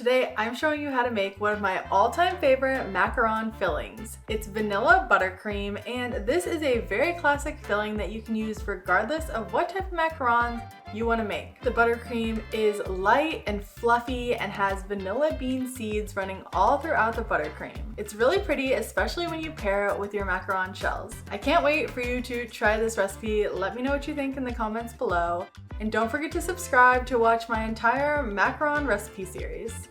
Today, I'm showing you how to make one of my all-time favorite macaron fillings. It's vanilla buttercream, and this is a very classic filling that you can use regardless of what type of macarons you want to make. The buttercream is light and fluffy and has vanilla bean seeds running all throughout the buttercream. It's really pretty, especially when you pair it with your macaron shells. I can't wait for you to try this recipe. Let me know what you think in the comments below. And don't forget to subscribe to watch my entire macaron recipe series.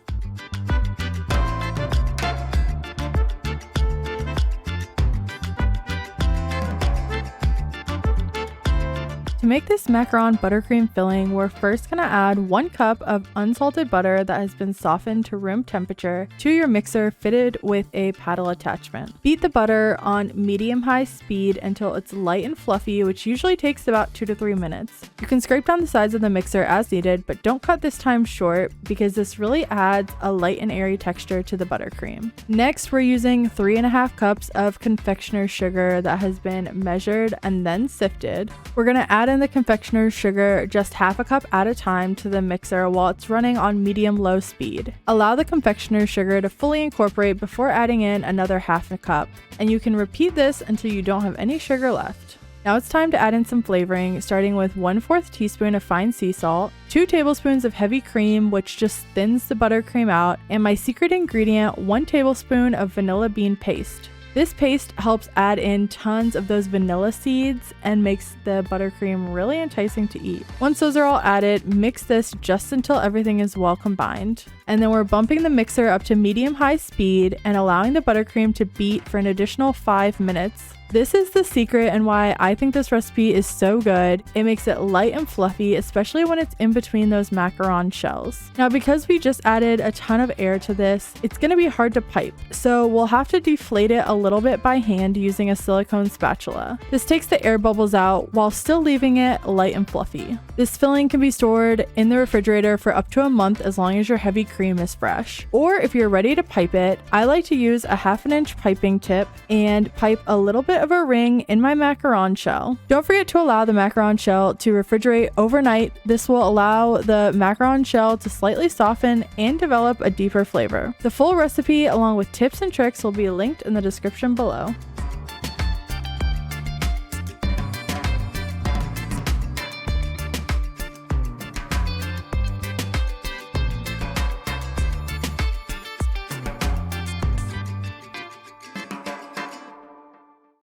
To make this macaron buttercream filling, we're first going to add 1 cup of unsalted butter that has been softened to room temperature to your mixer fitted with a paddle attachment. Beat the butter on medium-high speed until it's light and fluffy, which usually takes about 2 to 3 minutes. You can scrape down the sides of the mixer as needed, but don't cut this time short because this really adds a light and airy texture to the buttercream. Next, we're using 3.5 cups of confectioner's sugar that has been measured and then sifted. We're going to add in the confectioner's sugar just half a cup at a time to the mixer while it's running on medium-low speed. Allow the confectioner's sugar to fully incorporate before adding in another half a cup, and you can repeat this until you don't have any sugar left. Now it's time to add in some flavoring, starting with 1/4 teaspoon of fine sea salt, 2 tablespoons of heavy cream, which just thins the buttercream out, and my secret ingredient, 1 tablespoon of vanilla bean paste. This paste helps add in tons of those vanilla seeds and makes the buttercream really enticing to eat. Once those are all added, mix this just until everything is well combined. And then we're bumping the mixer up to medium-high speed and allowing the buttercream to beat for an additional 5 minutes. This is the secret and why I think this recipe is so good. It makes it light and fluffy, especially when it's in between those macaron shells. Now, because we just added a ton of air to this, it's going to be hard to pipe. So we'll have to deflate it a little bit by hand using a silicone spatula. This takes the air bubbles out while still leaving it light and fluffy. This filling can be stored in the refrigerator for up to a month as long as your heavy cream is fresh. Or if you're ready to pipe it, I like to use a 1/2 inch piping tip and pipe a little bit of a ring in my macaron shell. Don't forget to allow the macaron shell to refrigerate overnight. This will allow the macaron shell to slightly soften and develop a deeper flavor. The full recipe along with tips and tricks will be linked in the description below.